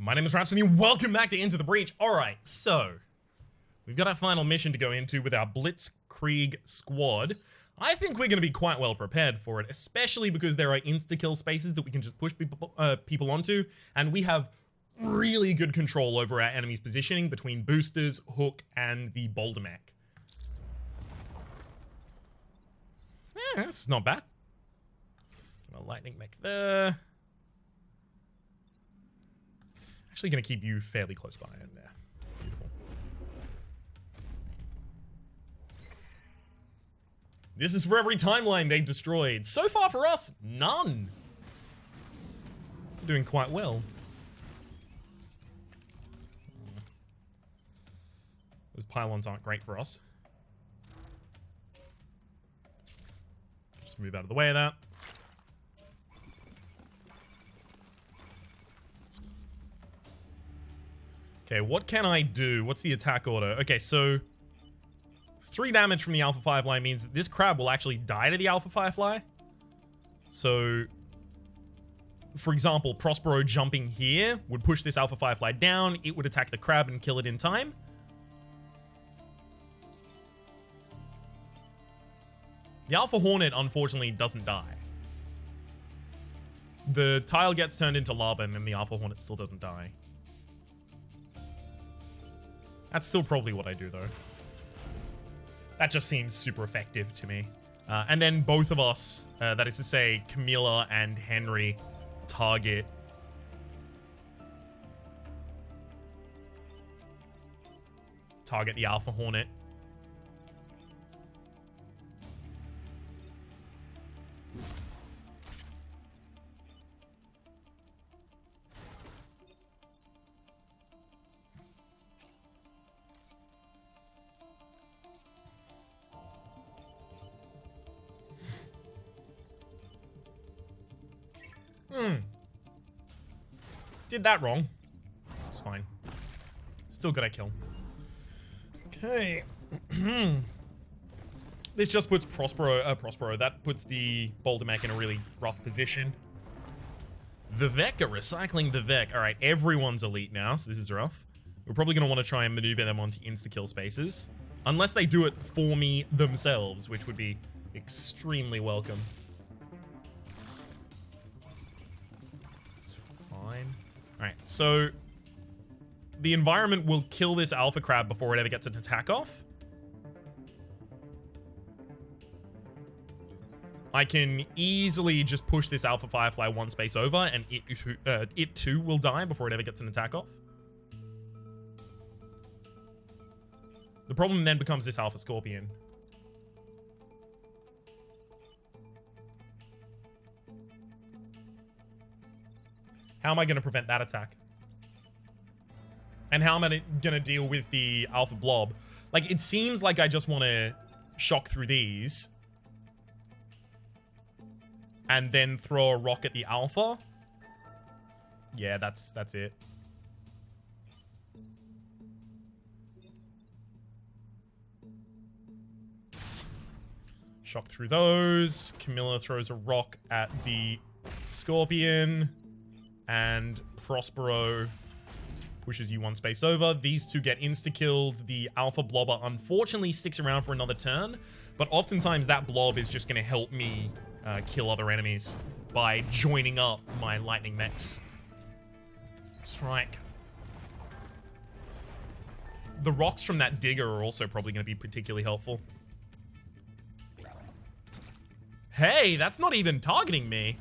My name is Rhapsody, welcome back to Into the Breach. Alright, so we've got our final mission to go into with our Blitzkrieg squad. I think we're going to be quite well prepared for it, especially because there are insta-kill spaces that we can just push people onto, and we have really good control over our enemy's positioning between boosters, hook, and the boulder mech. Yeah, this is not bad. A lightning mech there. Actually going to keep you fairly close by in there. Beautiful. This is for every timeline they've destroyed. So far for us, none. We're doing quite well. Those pylons aren't great for us. Just move out of the way of that. Okay, what can I do? What's the attack order? Okay, so 3 damage from the Alpha Firefly means that this crab will actually die to the Alpha Firefly. So, for example, Prospero jumping here would push this Alpha Firefly down. It would attack the crab and kill it in time. The Alpha Hornet, unfortunately, doesn't die. The tile gets turned into lava and then the Alpha Hornet still doesn't die. That's still probably what I do, though. That just seems super effective to me. And then both of us, that is to say, Camilla and Henry, target the Alpha Hornet. Did that wrong. It's fine. Still got a kill. Okay. This just puts Prospero, that puts the boulder mech in a really rough position. The Vec are recycling the Vec. Alright, everyone's elite now, so this is rough. We're probably going to want to try and maneuver them onto insta-kill spaces. Unless they do it for me themselves, which would be extremely welcome. It's fine. Alright, so the environment will kill this alpha crab before it ever gets an attack off. I can easily just push this alpha firefly one space over and it too will die before it ever gets an attack off. The problem then becomes this alpha scorpion. How am I going to prevent that attack? And how am I going to deal with the alpha blob? Like, it seems like I just want to shock through these. And then throw a rock at the alpha. Yeah, that's it. Shock through those. Camilla throws a rock at the scorpion. And Prospero pushes you one space over. These two get insta-killed. The alpha blobber unfortunately sticks around for another turn, but oftentimes that blob is just going to help me kill other enemies by joining up my lightning mechs. Strike. The rocks from that digger are also probably going to be particularly helpful. Hey, that's not even targeting me.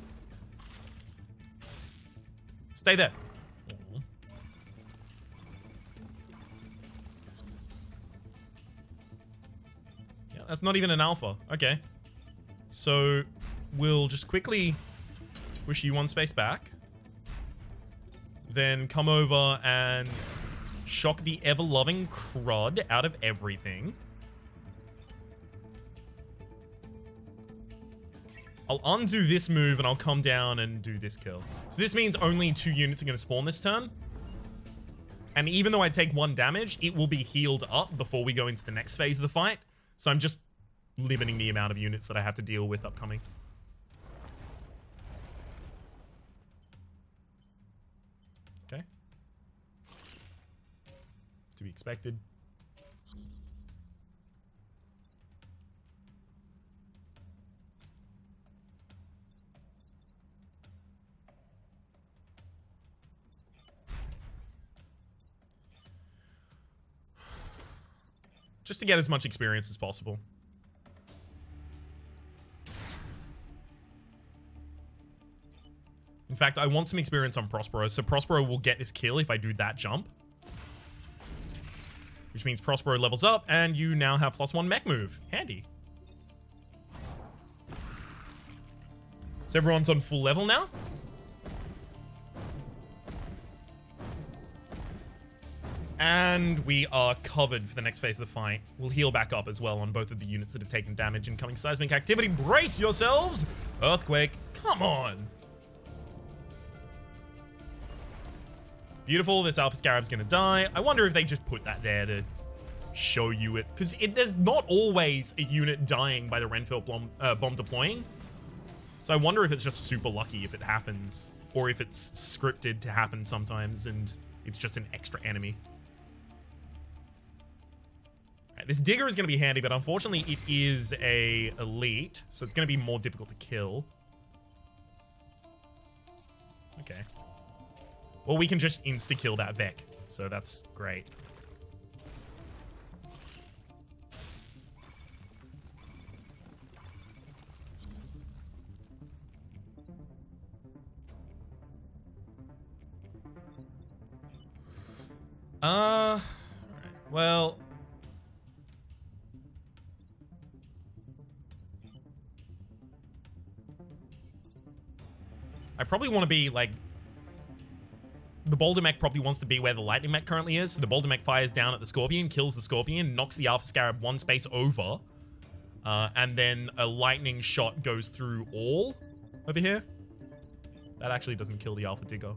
Stay there. Yeah, that's not even an alpha. Okay. So we'll just quickly push you one space back. Then come over and shock the ever-loving crud out of everything. I'll undo this move and I'll come down and do this kill. So this means only 2 units are going to spawn this turn. And even though I take 1 damage, it will be healed up before we go into the next phase of the fight. So I'm just limiting the amount of units that I have to deal with upcoming. Okay. to be expected. Just to get as much experience as possible. In fact, I want some experience on Prospero, so Prospero will get this kill if I do that jump. Which means Prospero levels up, and you now have +1 mech move. Handy. So everyone's on full level now. And we are covered for the next phase of the fight. We'll heal back up as well on both of the units that have taken damage. Incoming seismic activity. Brace yourselves! Earthquake. Come on! Beautiful. This Alpha Scarab's gonna die. I wonder if they just put that there to show you it. Because there's not always a unit dying by the Renfield bomb deploying. So I wonder if it's just super lucky if it happens. Or if it's scripted to happen sometimes and it's just an extra enemy. Right, this Digger is going to be handy, but unfortunately it is a elite. So it's going to be more difficult to kill. Okay. Well, we can just insta-kill that Vec, so that's great. Alright. Well... I probably want to be, like... The Boulder Mech probably wants to be where the Lightning Mech currently is. So the Boulder Mech fires down at the Scorpion, kills the Scorpion, knocks the Alpha Scarab one space over. And then a lightning shot goes through all over here. That actually doesn't kill the Alpha Digger.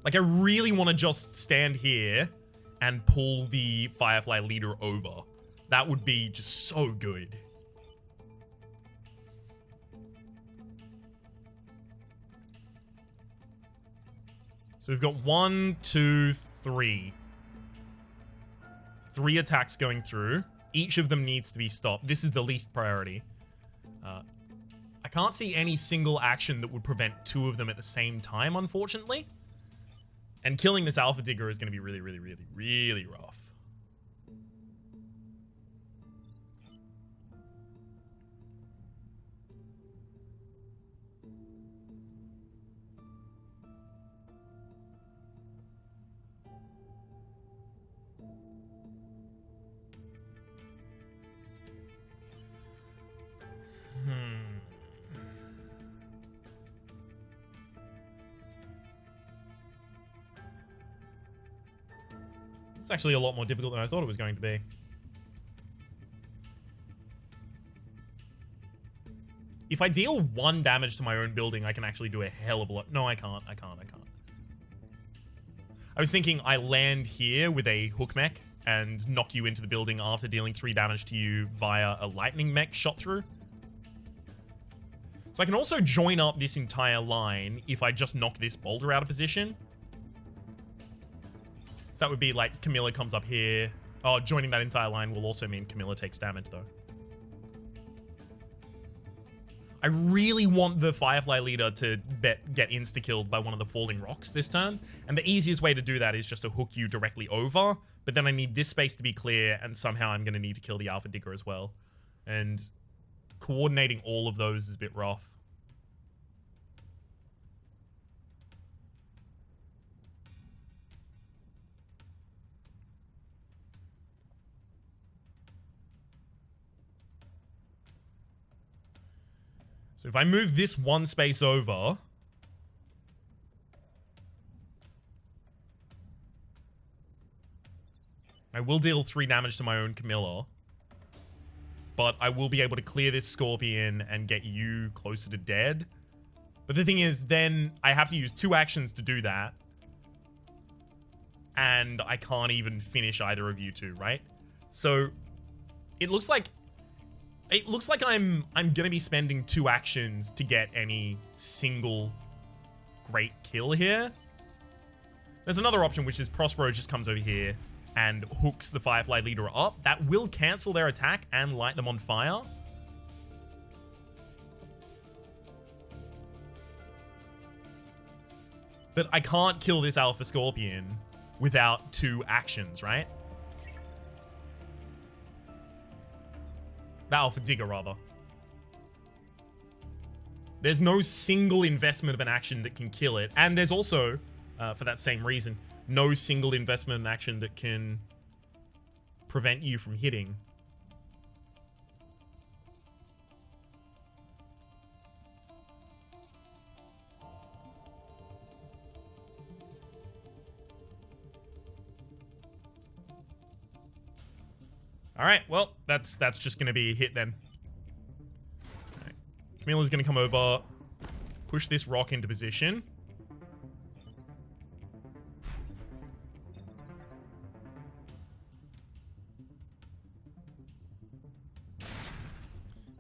Like, I really want to just stand here and pull the Firefly leader over. That would be just so good. So we've got 1, 2, 3. 3 attacks going through. Each of them needs to be stopped. This is the least priority. I can't see any single action that would prevent 2 of them at the same time, unfortunately. And killing this Alpha Digger is going to be really, really, really, really rough. It's actually a lot more difficult than I thought it was going to be. If I deal 1 damage to my own building, I can actually do a hell of a lot. No, I can't. I was thinking I land here with a hook mech and knock you into the building after dealing 3 damage to you via a lightning mech shot through. So I can also join up this entire line if I just knock this boulder out of position. So that would be like Camilla comes up here. Oh, joining that entire line will also mean Camilla takes damage, though. I really want the Firefly leader to get insta-killed by one of the falling rocks this turn. And the easiest way to do that is just to hook you directly over. But then I need this space to be clear, and somehow I'm going to need to kill the Alpha Digger as well. And coordinating all of those is a bit rough. So if I move this 1 space over, I will deal 3 damage to my own Camilla, but I will be able to clear this Scorpion and get you closer to dead. But the thing is, then I have to use 2 actions to do that, and I can't even finish either of you 2, right? So it looks like It looks like I'm gonna be spending 2 actions to get any single great kill here. There's another option, which is Prospero just comes over here and hooks the Firefly leader up. That will cancel their attack and light them on fire. But I can't kill this Alpha Scorpion without 2 actions, right? The Alpha Digger, rather. There's no single investment of an action that can kill it. And there's also, for that same reason, no single investment in action that can prevent you from hitting. All right, well, that's just going to be a hit then. All right. Camilla's going to come over, push this rock into position.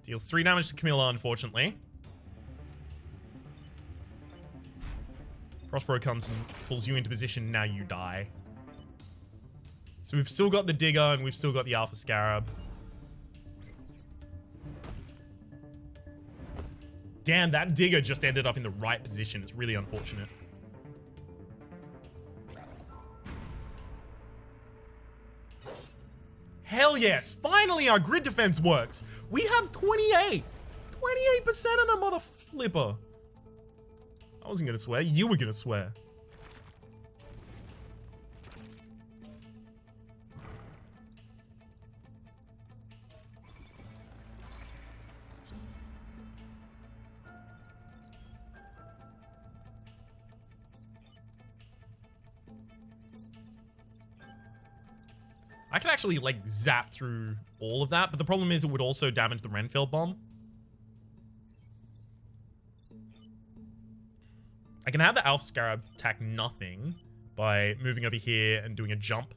Deals 3 damage to Camilla, unfortunately. Prospero comes and pulls you into position. Now you die. So we've still got the Digger and we've still got the Alpha Scarab. Damn, that Digger just ended up in the right position. It's really unfortunate. Hell yes! Finally our grid defense works! We have 28! 28% of the mother flipper! I wasn't gonna swear, you were gonna swear. I could actually, like, zap through all of that, but the problem is it would also damage the Renfield bomb. I can have the Alpha Scarab attack nothing by moving over here and doing a jump.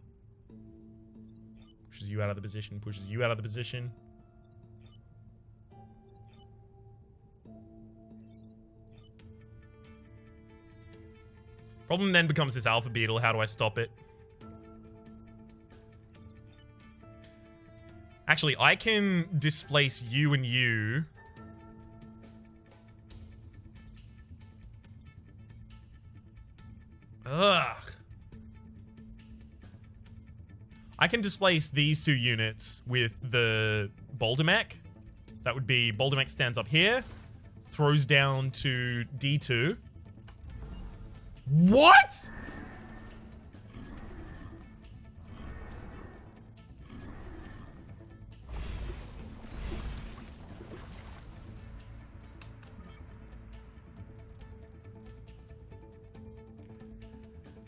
Pushes you out of the position, pushes you out of the position. Problem then becomes this Alpha Beetle. How do I stop it? Actually, I can displace you and you. Ugh. I can displace these 2 units with the Boulder Mech. That would be Boulder Mech stands up here, throws down to D2. What?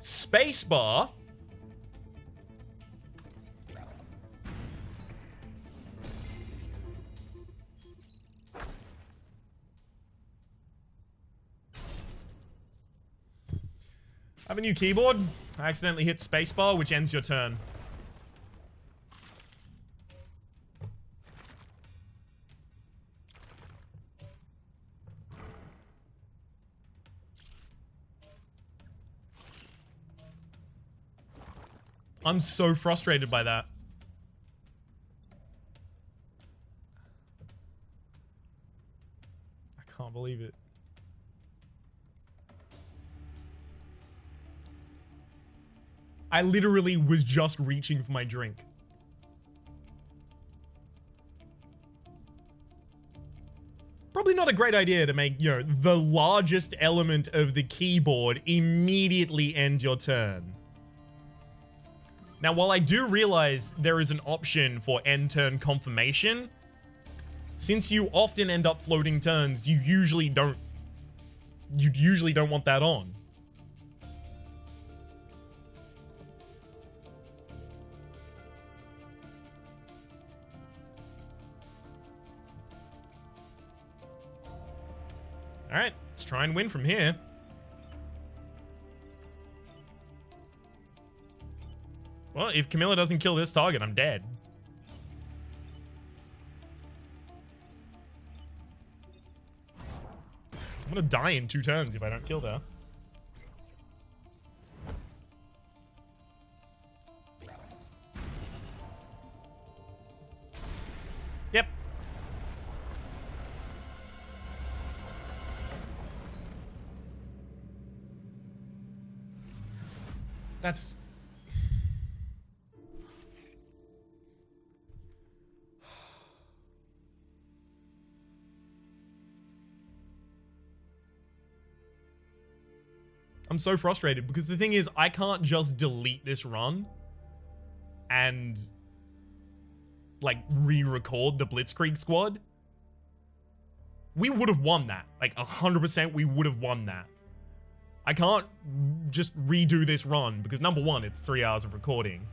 Spacebar. I have a new keyboard. I accidentally hit spacebar, which ends your turn. I'm so frustrated by that. I can't believe it. I literally was just reaching for my drink. Probably not a great idea to make, you know, the largest element of the keyboard immediately end your turn. Now, while I do realize there is an option for end turn confirmation, since you often end up floating turns, you usually don't want that on. All right, let's try and win from here. Well, if Camilla doesn't kill this target, I'm dead. I'm gonna die in 2 turns if I don't kill there. Yep. That's... I'm so frustrated because the thing is, I can't just delete this run and like re-record the Blitzkrieg squad. We would have won that. Like 100% we would have won that. I can't just redo this run because number 1, it's 3 hours of recording.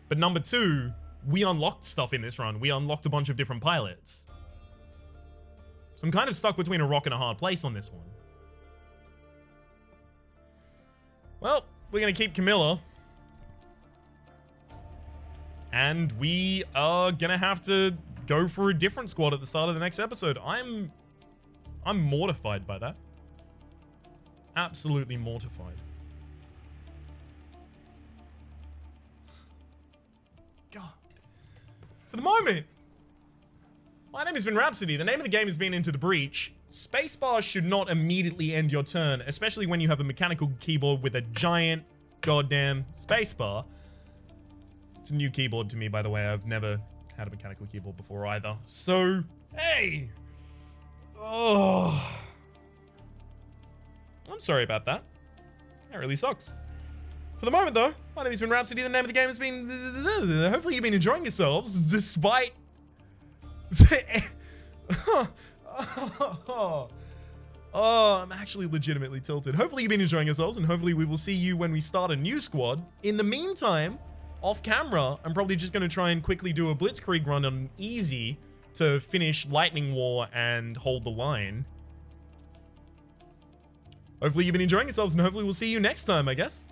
But number 2, we unlocked stuff in this run. We unlocked a bunch of different pilots. So I'm kind of stuck between a rock and a hard place on this one. Well, we're going to keep Camilla. And we are going to have to go for a different squad at the start of the next episode. I'm mortified by that. Absolutely mortified. God. For the moment, my name has been Rhapsody. The name of the game has been Into the Breach. Spacebar should not immediately end your turn, especially when you have a mechanical keyboard with a giant goddamn spacebar. It's a new keyboard to me, by the way. I've never had a mechanical keyboard before either. So, hey! Oh. I'm sorry about that. That really sucks. For the moment, though, my name has been Rhapsody. The name of the game has been... Hopefully you've been enjoying yourselves, despite... Oh, I'm actually legitimately tilted. Hopefully you've been enjoying yourselves, and hopefully we will see you when we start a new squad. In the meantime, off camera, I'm probably just going to try and quickly do a Blitzkrieg run on easy to finish Lightning War and hold the line. Hopefully you've been enjoying yourselves, and hopefully we'll see you next time, I guess.